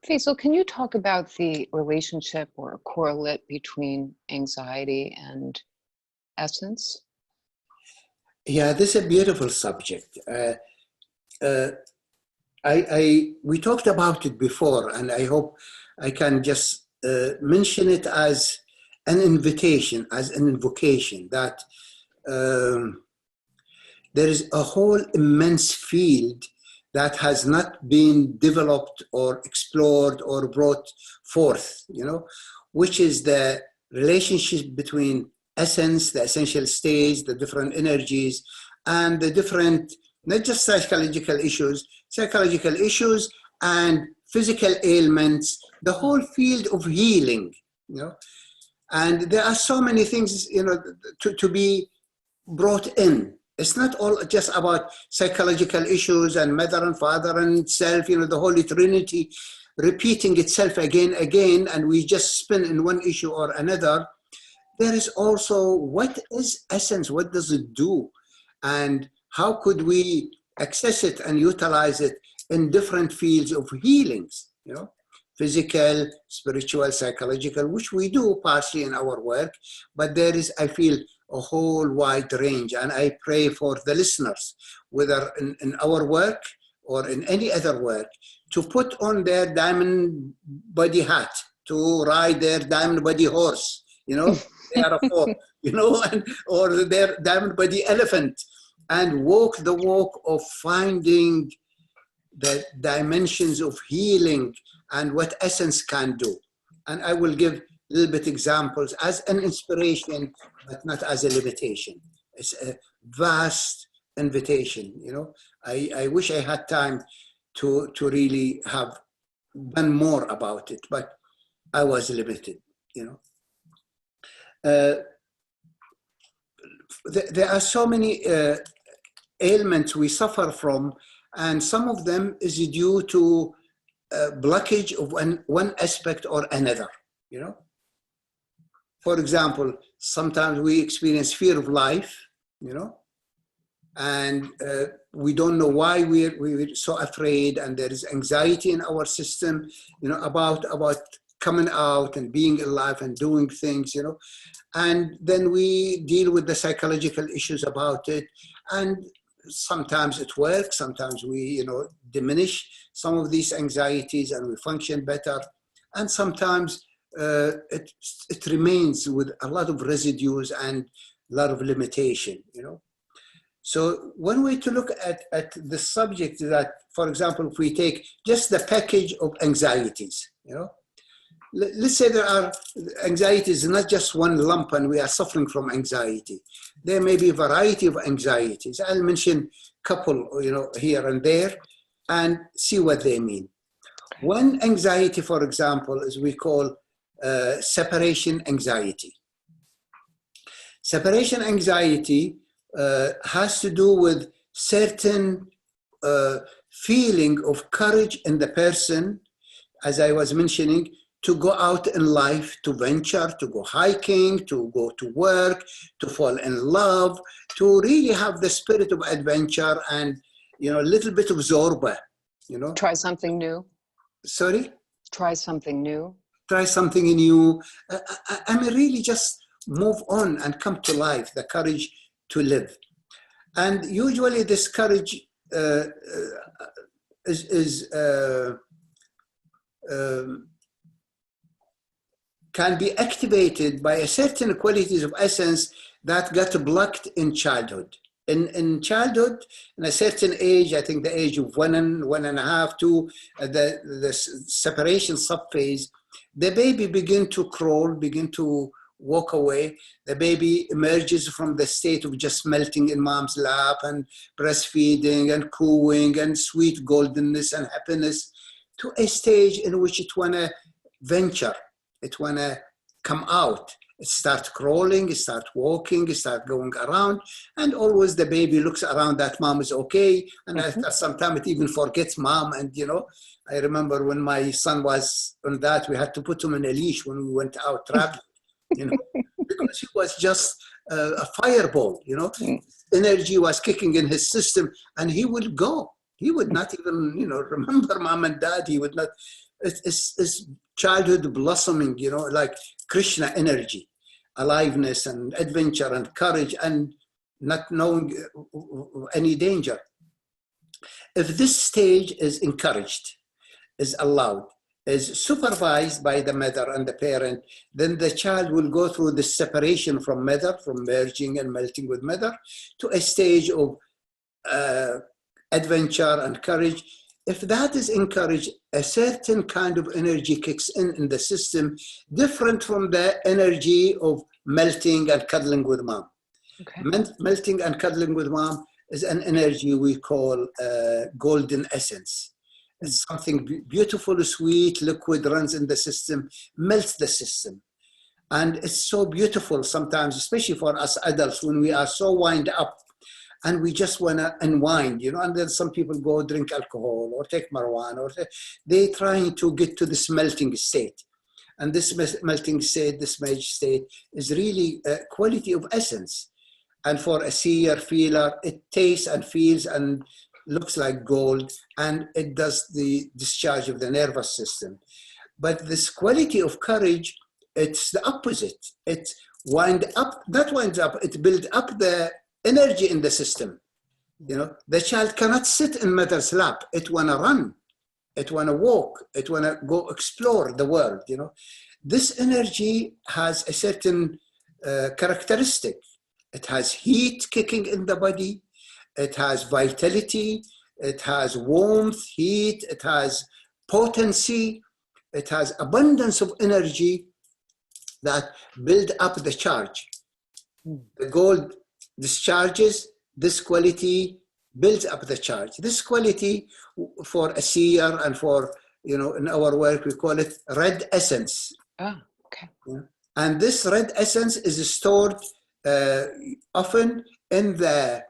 Faisal, can you talk about the relationship or correlate between anxiety and essence? Yeah, this is a beautiful subject. Uh, we talked about it before, and I hope I can just mention it as an invitation, as an invocation that um, there is a whole immense field that has not been developed or explored or brought forth, which is the relationship between essence, the essential states, the different energies, and the different, not just psychological issues and physical ailments, the whole field of healing, and there are so many things, to be brought in. It's not all just about psychological issues and mother and father and self, the Holy Trinity repeating itself again, and we just spin in one issue or another. There is also, what is essence? What does it do? And how could we access it and utilize it in different fields of healings, physical, spiritual, psychological, which we do partially in our work, but there is, I feel, a whole wide range. And I pray for the listeners, whether in our work or in any other work, to put on their diamond body hat, to ride their diamond body horse, they are a four, or their diamond body elephant, and walk the walk of finding the dimensions of healing and what essence can do. And I will give a little bit examples as an inspiration, but not as a limitation. It's a vast invitation, I wish I had time to really have done more about it, but I was limited, There are so many ailments we suffer from, and some of them is due to blockage of one aspect or another, For example, sometimes we experience fear of life, and we don't know why we're so afraid, and there is anxiety in our system, about coming out and being alive and doing things, and then we deal with the psychological issues about it, and sometimes it works, sometimes we, diminish some of these anxieties and we function better, and sometimes it remains with a lot of residues and a lot of limitation, So one way to look at the subject is that, for example, if we take just the package of anxieties, let's say there are anxieties, not just one lump, and we are suffering from anxiety. There may be a variety of anxieties. I'll mention a couple, here and there, and see what they mean. One anxiety, for example, is we call separation anxiety. Separation anxiety has to do with certain feeling of courage in the person, as I was mentioning, to go out in life, to venture, to go hiking, to go to work, to fall in love, to really have the spirit of adventure and, a little bit of zorba, Try something new. Sorry? Try something new. Try something new. I mean, really just move on and come to life, the courage to live. And usually this courage can be activated by a certain qualities of essence that got blocked in childhood. In childhood, in a certain age, I think the age of 1.5, 2, the separation subphase, the baby begin to crawl, begin to walk away. The baby emerges from the state of just melting in mom's lap and breastfeeding and cooing and sweet goldenness and happiness, to a stage in which it wanna venture, it wanna come out. It starts crawling, it starts walking, it starts going around, and always the baby looks around that mom is okay, and after some time it even forgets mom. And I remember when my son was on that, we had to put him in a leash when we went out traveling, because he was just a fireball, energy was kicking in his system, and he would go. He would not even, remember mom and dad. He would not It's childhood blossoming, like Krishna energy, aliveness and adventure and courage and not knowing any danger. If this stage is encouraged, is allowed, is supervised by the mother and the parent, then the child will go through this separation from mother, from merging and melting with mother, to a stage of adventure and courage. If that is encouraged, a certain kind of energy kicks in the system, different from the energy of melting and cuddling with mom. Okay. Melting and cuddling with mom is an energy we call golden essence. It's something beautiful, sweet, liquid, runs in the system, melts the system. And it's so beautiful sometimes, especially for us adults, when we are so wind up and we just want to unwind, and then some people go drink alcohol or take marijuana, or they're trying to get to this melting state. And this melting state, this merge state, is really a quality of essence. And for a seer, feeler, it tastes and feels and looks like gold, and it does the discharge of the nervous system. But this quality of courage, it's the opposite. It winds up, it builds up the energy in the system. The child cannot sit in mother's lap. It want to run. It want to walk. It want to go explore the world. This energy has a certain characteristic. It has heat kicking in the body. It has vitality. It has warmth, heat. It has potency. It has abundance of energy that build up the charge. The gold discharges, this quality builds up the charge. This quality for a seer and for, in our work, we call it red essence. Oh, okay. And this red essence is stored often in the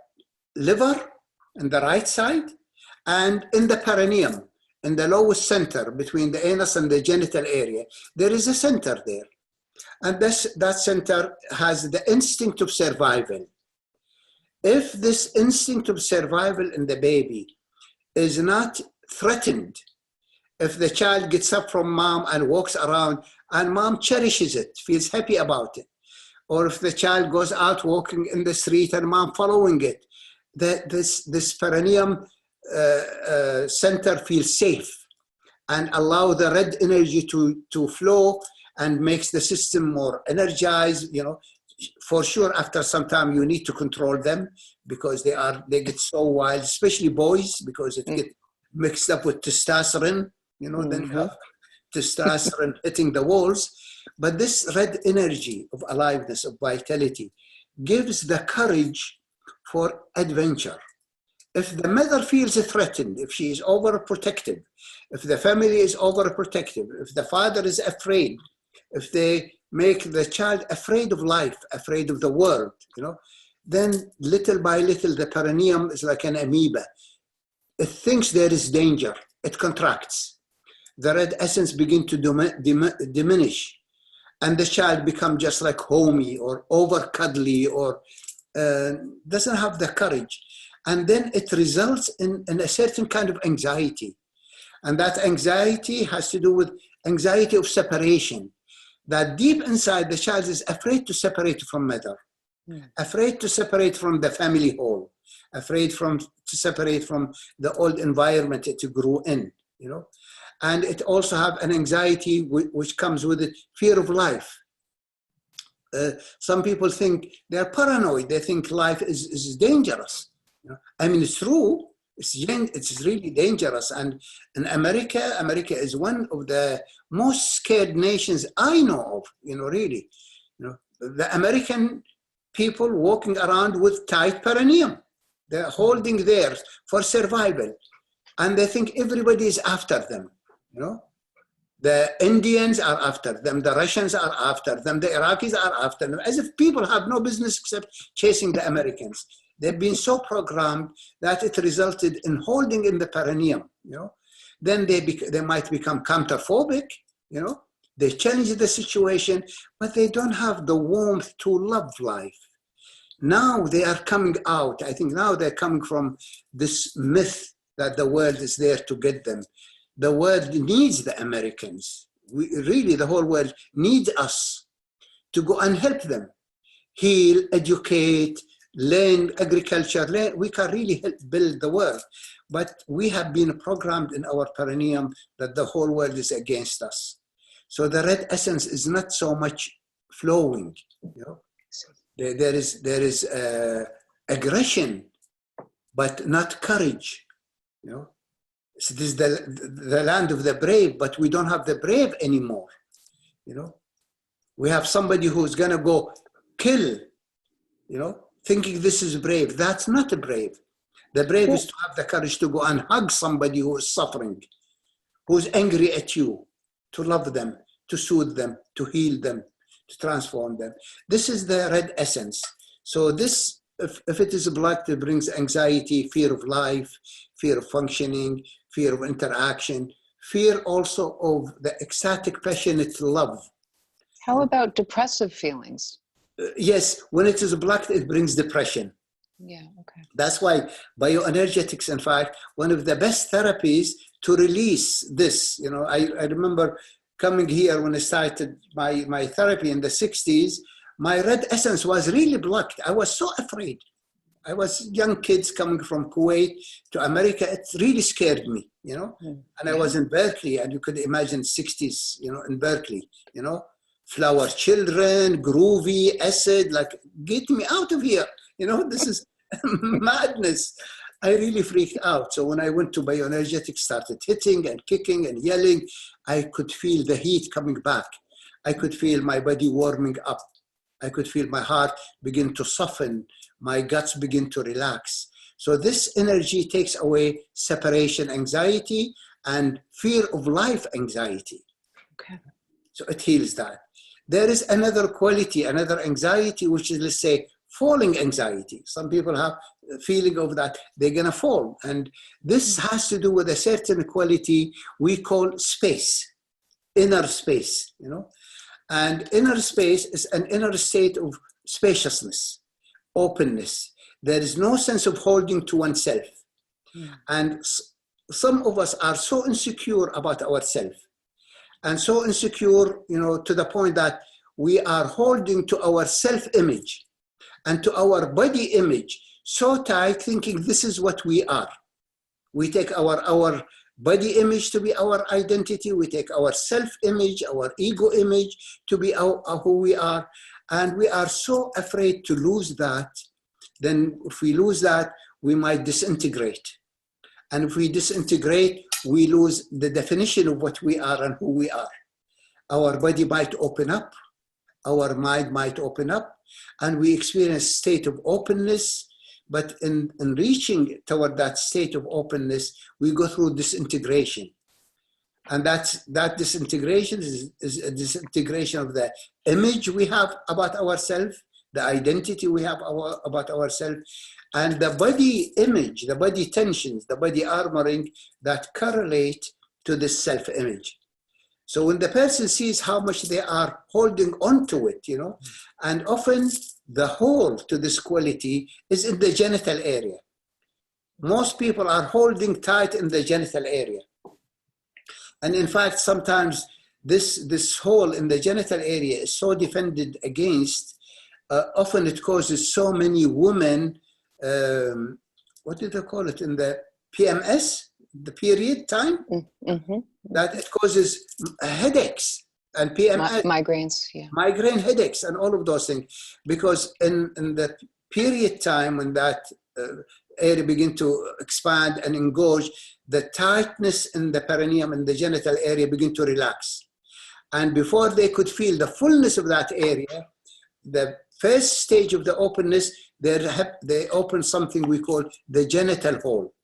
liver, in the right side, and in the perineum, in the lowest center between the anus and the genital area. There is a center there. And that center has the instinct of survival. If this instinct of survival in the baby is not threatened, if the child gets up from mom and walks around and mom cherishes it, feels happy about it, or if the child goes out walking in the street and mom following it, this perineum center feels safe and allow the red energy to flow and makes the system more energized. For sure, after some time, you need to control them because they get so wild, especially boys, because it gets mixed up with testosterone. Then you have testosterone hitting the walls. But this red energy of aliveness, of vitality, gives the courage for adventure. If the mother feels threatened, if she is overprotective, if the family is overprotective, if the father is afraid, if they make the child afraid of life, afraid of the world, then little by little the perineum is like an amoeba. It thinks there is danger. It contracts. The red essence begins to diminish. And the child becomes just like homey or over cuddly or doesn't have the courage. And then it results in a certain kind of anxiety. And that anxiety has to do with anxiety of separation. That deep inside the child is afraid to separate from mother, afraid to separate from the family home, afraid to separate from the old environment it grew in, And it also have an anxiety which comes with it, fear of life. Some people think they're paranoid. They think life is dangerous. I mean, it's true. It's really dangerous. And in America is one of the most scared nations I know of, really. The American people walking around with tight perineum. They're holding theirs for survival. And they think everybody is after them, The Indians are after them. The Russians are after them. The Iraqis are after them. As if people have no business except chasing the Americans. They've been so programmed that it resulted in holding in the perineum, Then they might become counterphobic, They challenge the situation, but they don't have the warmth to love life. Now they are coming out. I think now they're coming from this myth that the world is there to get them. the world needs the Americans. Really, the whole world needs us to go and help them. Heal, educate, learn agriculture. We can really help build the world. But we have been programmed in our perineum that the whole world is against us. So the red essence is not so much flowing. You know? There is aggression, but not courage. You know, so this is the land of the brave, but we don't have the brave anymore. You know, we have somebody who's gonna go kill. You know, thinking this is brave. That's not a brave. The brave is to have the courage to go and hug somebody who is suffering, who's angry at you, to love them, to soothe them, to heal them, to transform them. This is the red essence. So this, if it is blocked, it brings anxiety, fear of life, fear of functioning, fear of interaction, fear also of the ecstatic, passionate love. How about depressive feelings? Yes, when it is blocked, it brings depression. Yeah, okay. That's why bioenergetics, in fact, one of the best therapies to release this. You know, I remember coming here when I started my therapy in the 60s, my red essence was really blocked. I was so afraid. I was young kids coming from Kuwait to America. It really scared me, you know. And I was in Berkeley, and you could imagine 60s, you know, in Berkeley, you know, flower children, groovy, acid, like, get me out of here. You know, this is madness. I really freaked out. So when I went to bioenergetics, started hitting and kicking and yelling, I could feel the heat coming back. I could feel my body warming up. I could feel my heart begin to soften. My guts begin to relax. So this energy takes away separation anxiety and fear of life anxiety. Okay. So it heals that. There is another quality, another anxiety, which is, let's say, falling anxiety. Some people have a feeling of that they're going to fall. And this has to do with a certain quality we call space, inner space, you know. And inner space is an inner state of spaciousness, openness. There is no sense of holding to oneself. And some of us are so insecure about ourselves, and so insecure, you know, to the point that we are holding to our self-image and to our body image so tight, thinking this is what we are. We take our body image to be our identity. We take our self-image, our ego image to be who we are. And we are so afraid to lose that. Then if we lose that, we might disintegrate. And if we disintegrate, we lose the definition of what we are and who we are. Our body might open up, our mind might open up, and we experience a state of openness. But in reaching toward that state of openness, we go through disintegration. And that disintegration is a disintegration of the image we have about ourselves, the identity we have about ourselves, and the body image, the body tensions, the body armoring that correlate to this self-image. So when the person sees how much they are holding on to it, you know, and often the hold to this quality is in the genital area. Most people are holding tight in the genital area. And in fact, sometimes this hole in the genital area is so defended against, often it causes so many women, what do they call it, in the PMS, the period time, that it causes headaches and PMS. Migraines, yeah. Migraine headaches and all of those things. Because in the period time when that area begin to expand and engorge, the tightness in the perineum and the genital area begin to relax. And before they could feel the fullness of that area, the first stage of the openness, they open something we call the genital hole,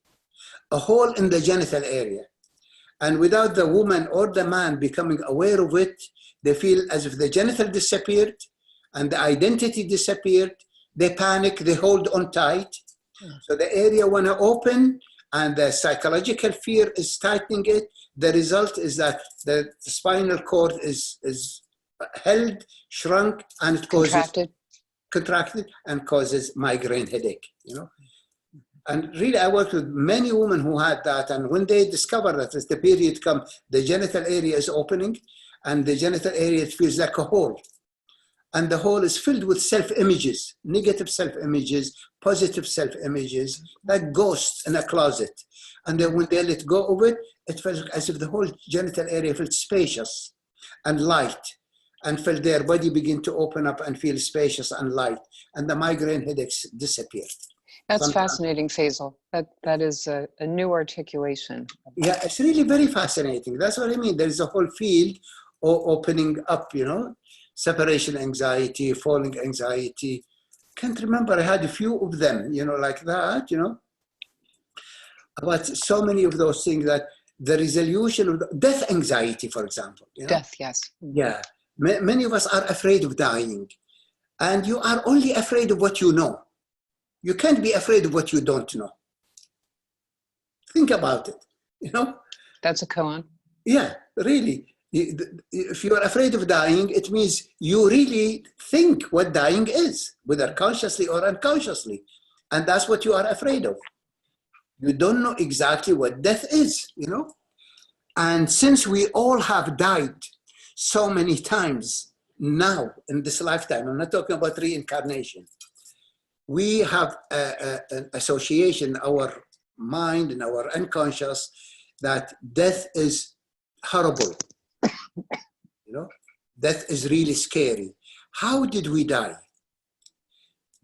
a hole in the genital area. And without the woman or the man becoming aware of it, they feel as if the genital disappeared and the identity disappeared. They panic, they hold on tight. So the area want to open, and the psychological fear is tightening it. The result is that the spinal cord is held, shrunk, and it causes contracted and causes migraine headache, you know. And really, I worked with many women who had that. And when they discover that as the period comes, the genital area is opening, and the genital area, it feels like a hole. And the hole is filled with self-images, negative self-images, positive self-images, like ghosts in a closet. And then when they let go of it, it felt as if the whole genital area felt spacious and light, and felt their body begin to open up and feel spacious and light. And the migraine headaches disappeared. That's Sometimes. fascinating, Faisal. That is a new articulation. Yeah, it's really very fascinating. That's what I mean. There's a whole field opening up, you know, separation anxiety, falling anxiety. Can't remember, I had a few of them, you know, like that, you know. But so many of those things, that the resolution of death anxiety, for example. You know? Death, yes. Yeah. Many of us are afraid of dying. And you are only afraid of what you know. You can't be afraid of what you don't know. Think about it, you know? That's a koan. Yeah, really. If you're afraid of dying, it means you really think what dying is, whether consciously or unconsciously. And that's what you are afraid of. You don't know exactly what death is, you know? And since we all have died so many times now in this lifetime, I'm not talking about reincarnation, we have an association, our mind and our unconscious, that death is horrible. You know, death is really scary. How did we die?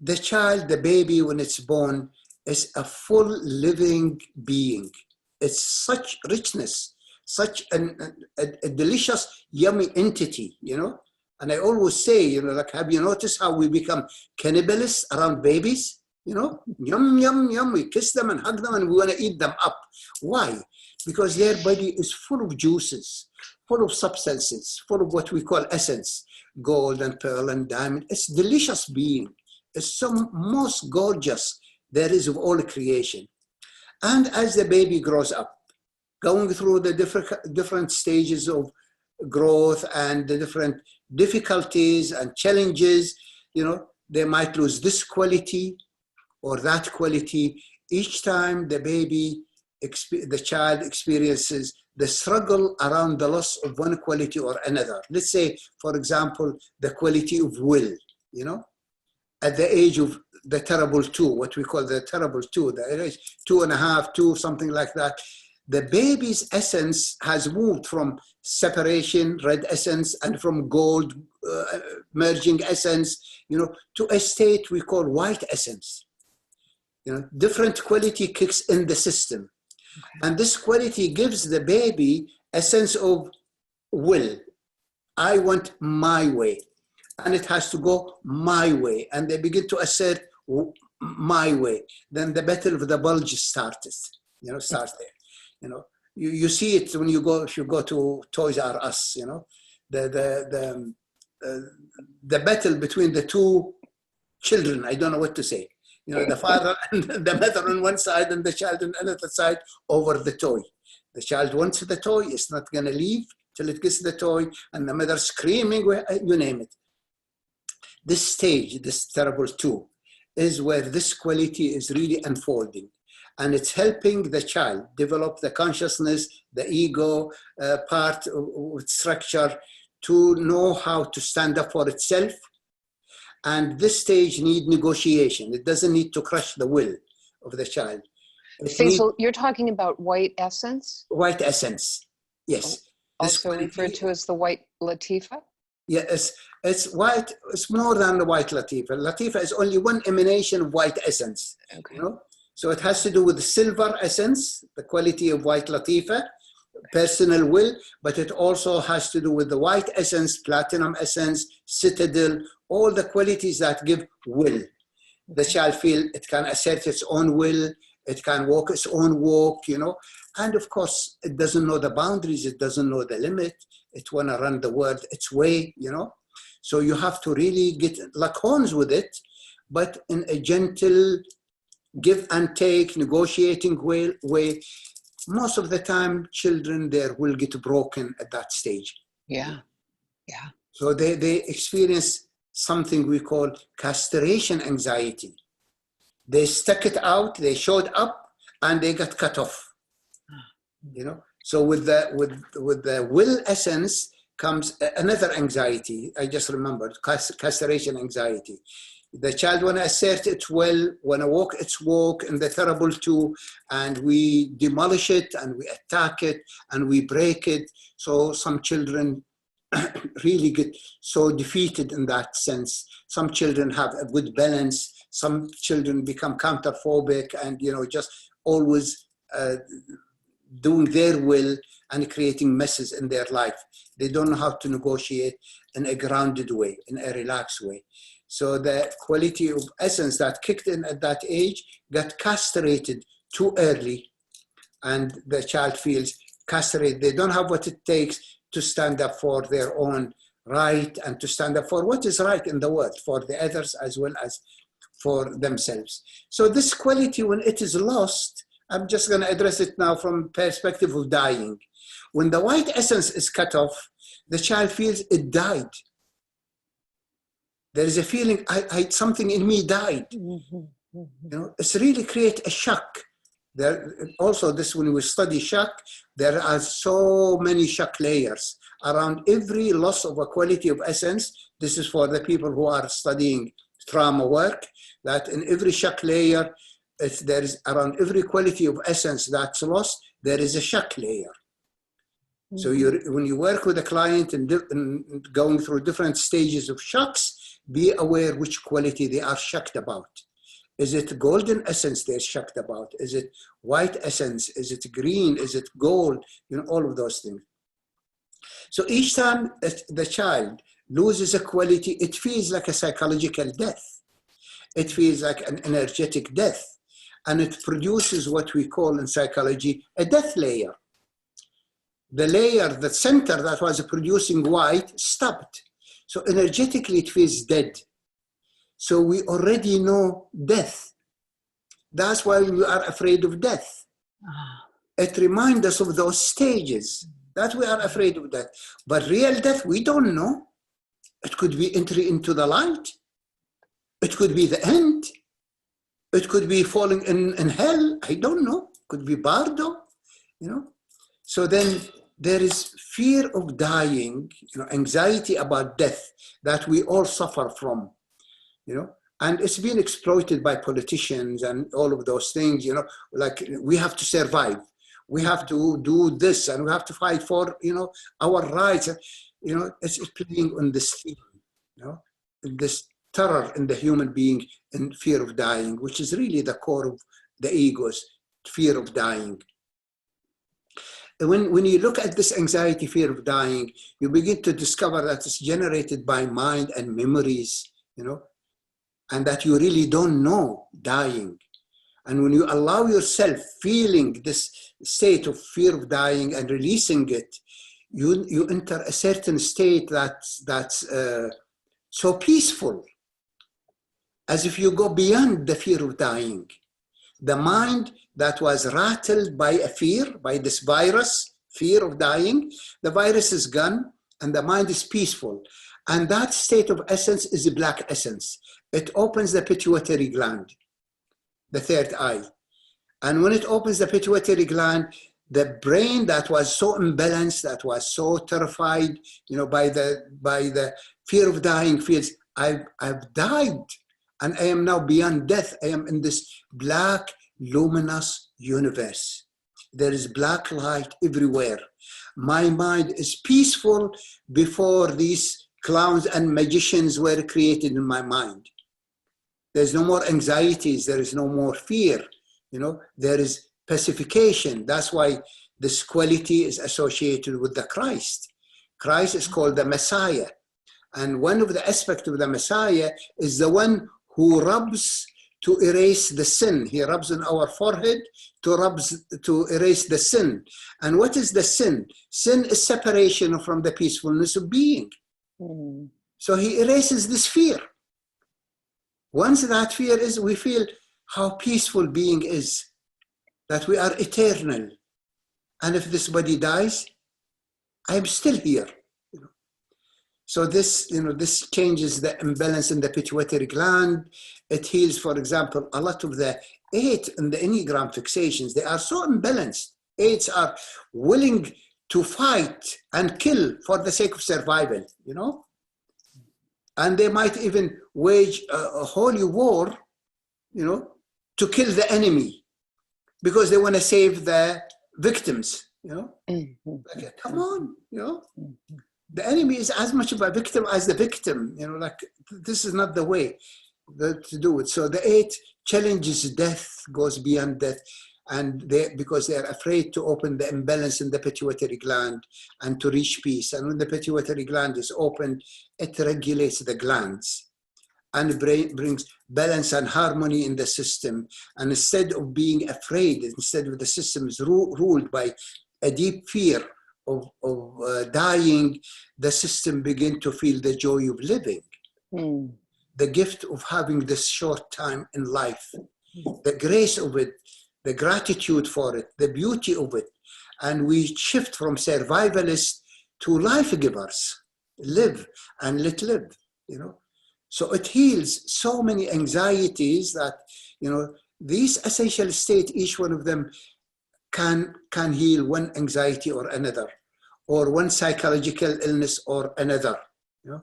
The child, the baby, when it's born, is a full living being. It's such richness, such a delicious, yummy entity, you know? And I always say, you know, like, have you noticed how we become cannibalists around babies? You know, yum, yum, yum. We kiss them and hug them and we want to eat them up. Why? Because their body is full of juices, full of substances, full of what we call essence, gold and pearl and diamond. It's delicious being. It's the most gorgeous there is of all creation. And as the baby grows up, going through the different stages of growth and the different difficulties and challenges, you know, they might lose this quality or that quality. Each time the baby, the child experiences the struggle around the loss of one quality or another. Let's say, for example, the quality of will, you know, at the age of the terrible two, what we call the terrible two, the age 2.5, 2, something like that. The baby's essence has moved from separation, red essence, and from gold, merging essence, you know, to a state we call white essence. You know, different quality kicks in the system. Okay. And this quality gives the baby a sense of will. I want my way. And it has to go my way. And they begin to assert my way. Then the battle of the bulge starts there. You know, you see it when you go, if you go to Toys R Us, you know, the battle between the two children. I don't know what to say. You know, the father and the mother on one side and the child on the other side over the toy. The child wants the toy. It's not going to leave till it gets the toy. And the mother screaming, you name it. This stage, this terrible two, is where this quality is really unfolding. And it's helping the child develop the consciousness, the ego part of structure, to know how to stand up for itself. And this stage needs negotiation. It doesn't need to crush the will of the child. Faisal, you're talking about white essence? White essence, yes. Also referred to as the white Latifa? Yeah, it's white. It's more than the white Latifa. Latifa is only one emanation of white essence. Okay. You know? So it has to do with the silver essence, the quality of white Latifa, personal will, but it also has to do with the white essence, platinum essence, citadel, all the qualities that give will. The child feel it can assert its own will, it can walk its own walk, you know, and of course it doesn't know the boundaries, it doesn't know the limit, it want to run the world its way, you know. So you have to really get like horns with it, but in a gentle give and take, negotiating way. Most of the time, children there will get broken at that stage. Yeah, yeah. So they experience something we call castration anxiety. They stuck it out, they showed up, and they got cut off. You know, so with the will essence comes another anxiety. I just remembered, castration anxiety. The child want to assert its will, want to walk its walk, and the terrible too, and we demolish it, and we attack it, and we break it. So some children really get so defeated in that sense. Some children have a good balance. Some children become counterphobic and, you know, just always doing their will and creating messes in their life. They don't know how to negotiate in a grounded way, in a relaxed way. So the quality of essence that kicked in at that age got castrated too early, and the child feels castrated. They don't have what it takes to stand up for their own right and to stand up for what is right in the world, for the others as well as for themselves. So this quality, when it is lost, I'm just going to address it now from perspective of dying. When the white essence is cut off, the child feels it died. There is a feeling, something in me died. You know, it's really create a shock. There, also, this when we study shock, there are so many shock layers around every loss of a quality of essence. This is for the people who are studying trauma work, that in every shock layer, there is around every quality of essence that's lost, there is a shock layer. So when you work with a client and going through different stages of shocks, be aware which quality they are shocked about. Is it golden essence they're shocked about? Is it white essence? Is it green? Is it gold? You know, all of those things. So each time the child loses a quality, it feels like a psychological death. It feels like an energetic death. And it produces what we call in psychology a death layer. The layer, the center that was producing white stopped. So energetically it feels dead. So we already know death. That's why we are afraid of death. It reminds us of those stages that we are afraid of death. But real death, we don't know. It could be entry into the light. It could be the end. It could be falling in hell. I don't know. It could be bardo, you know. So then there is fear of dying, you know, anxiety about death that we all suffer from, you know. And it's been exploited by politicians and all of those things, you know, like we have to survive. We have to do this and we have to fight for, you know, our rights. You know, it's playing on this theme, you know, this terror in the human being and fear of dying, which is really the core of the ego's fear of dying. When you look at this anxiety, fear of dying, you begin to discover that it's generated by mind and memories, you know, and that you really don't know dying. And when you allow yourself feeling this state of fear of dying and releasing it, you enter a certain state that's so peaceful, as if you go beyond the fear of dying. The mind that was rattled by a fear, by this virus, fear of dying, the virus is gone and the mind is peaceful. And that state of essence is a black essence. It opens the pituitary gland, the third eye. And when it opens the pituitary gland, the brain that was so imbalanced, that was so terrified, you know, by the fear of dying feels, I've died and I am now beyond death. I am in this black, luminous universe. There is black light everywhere. My mind is peaceful before these clowns and magicians were created in my mind. There's no more anxieties. There is no more fear. You know, there is pacification. That's why this quality is associated with the Christ. Christ is called the Messiah. And one of the aspects of the Messiah is the one who rubs to erase the sin. He rubs on our forehead to erase the sin. And what is the sin? Sin is separation from the peacefulness of being. So he erases this fear. Once that fear is, we feel how peaceful being is, that we are eternal. And if this body dies, I am still here. You know? So this, you know, this changes the imbalance in the pituitary gland. It heals, for example, a lot of the 8 in the Enneagram fixations. They are so imbalanced. 8s are willing to fight and kill for the sake of survival, you know? And they might even wage a holy war, you know, to kill the enemy because they want to save the victims, you know? Like, come on, you know? The enemy is as much of a victim as the victim, you know, like this is not the way to do it. So the 8 challenges death, goes beyond death, and because they are afraid to open the imbalance in the pituitary gland and to reach peace. And when the pituitary gland is opened, it regulates the glands and brings balance and harmony in the system. And instead of being afraid, instead of the system is ruled by a deep fear of dying, the system begin to feel the joy of living, the gift of having this short time in life, the grace of it, the gratitude for it, the beauty of it. And we shift from survivalists to life givers, live and let live, you know. So it heals so many anxieties that, you know, these essential state, each one of them can heal one anxiety or another, or one psychological illness or another, you know.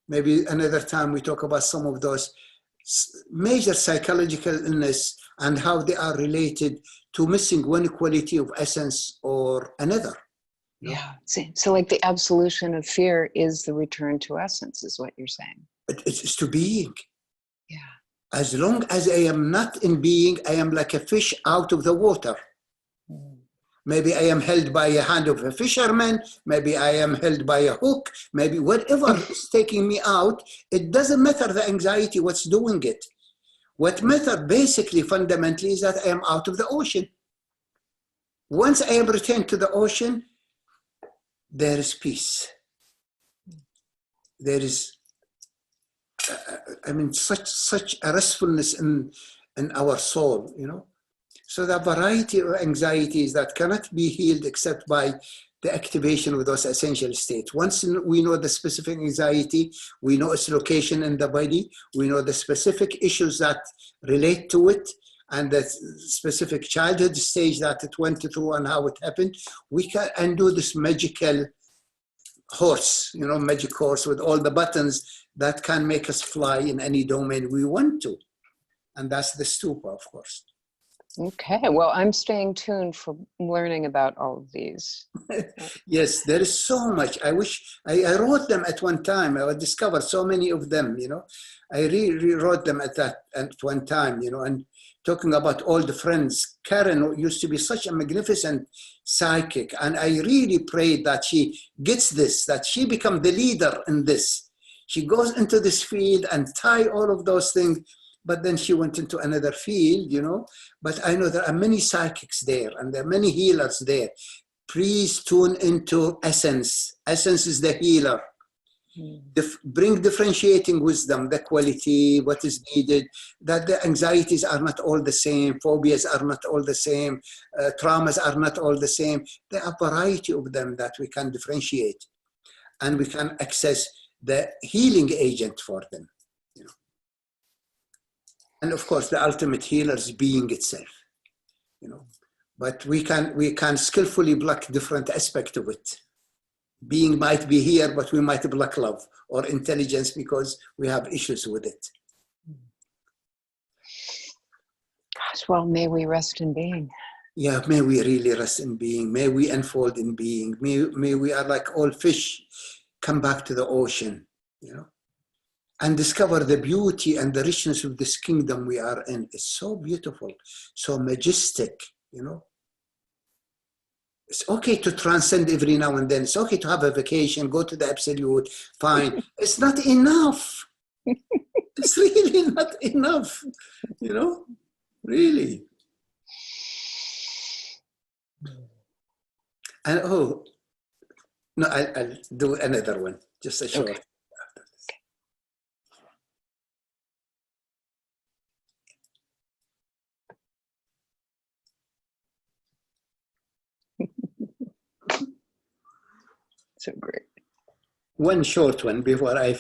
Maybe another time we talk about some of those major psychological illness and how they are related to missing one quality of essence or another. You know? Yeah. So like the absolution of fear is the return to essence, is what you're saying. It's to being. Yeah. As long as I am not in being, I am like a fish out of the water. Maybe I am held by a hand of a fisherman. Maybe I am held by a hook. Maybe whatever is taking me out, it doesn't matter the anxiety, what's doing it. What matters basically, fundamentally, is that I am out of the ocean. Once I am returned to the ocean, there is peace. There is, I mean, such a restfulness in our soul, you know. So the variety of anxieties that cannot be healed except by the activation of those essential states. Once we know the specific anxiety, we know its location in the body, we know the specific issues that relate to it, and the specific childhood stage that it went through and how it happened, we can undo this magical horse, you know, magic horse with all the buttons that can make us fly in any domain we want to. And that's the stupa, of course. Okay, well, I'm staying tuned for learning about all of these. Yes, there is so much. I wish I wrote them at one time. I discovered so many of them, you know. I rewrote them at one time, you know, and talking about all the friends. Karen used to be such a magnificent psychic, and I really prayed that she gets this, that she become the leader in this. She goes into this field and tie all of those things. But then she went into another field, you know. But I know there are many psychics there and there are many healers there. Please tune into essence. Essence is the healer. Bring differentiating wisdom, the quality, what is needed, that the anxieties are not all the same, phobias are not all the same, traumas are not all the same. There are a variety of them that we can differentiate and we can access the healing agent for them. And of course, the ultimate healer is being itself, you know. But we can skillfully block different aspects of it. Being might be here, but we might block love or intelligence because we have issues with it. Gosh, well, may we rest in being. Yeah, may we really rest in being. May we unfold in being. May we are like all fish, come back to the ocean, you know. And discover the beauty and the richness of this kingdom we are in. It's so beautiful, so majestic, you know. It's okay to transcend every now and then. It's okay to have a vacation, go to the absolute, fine. It's not enough. It's really not enough, you know, really. And oh, no, I'll do another one, just a short. Okay. So great. One short one before I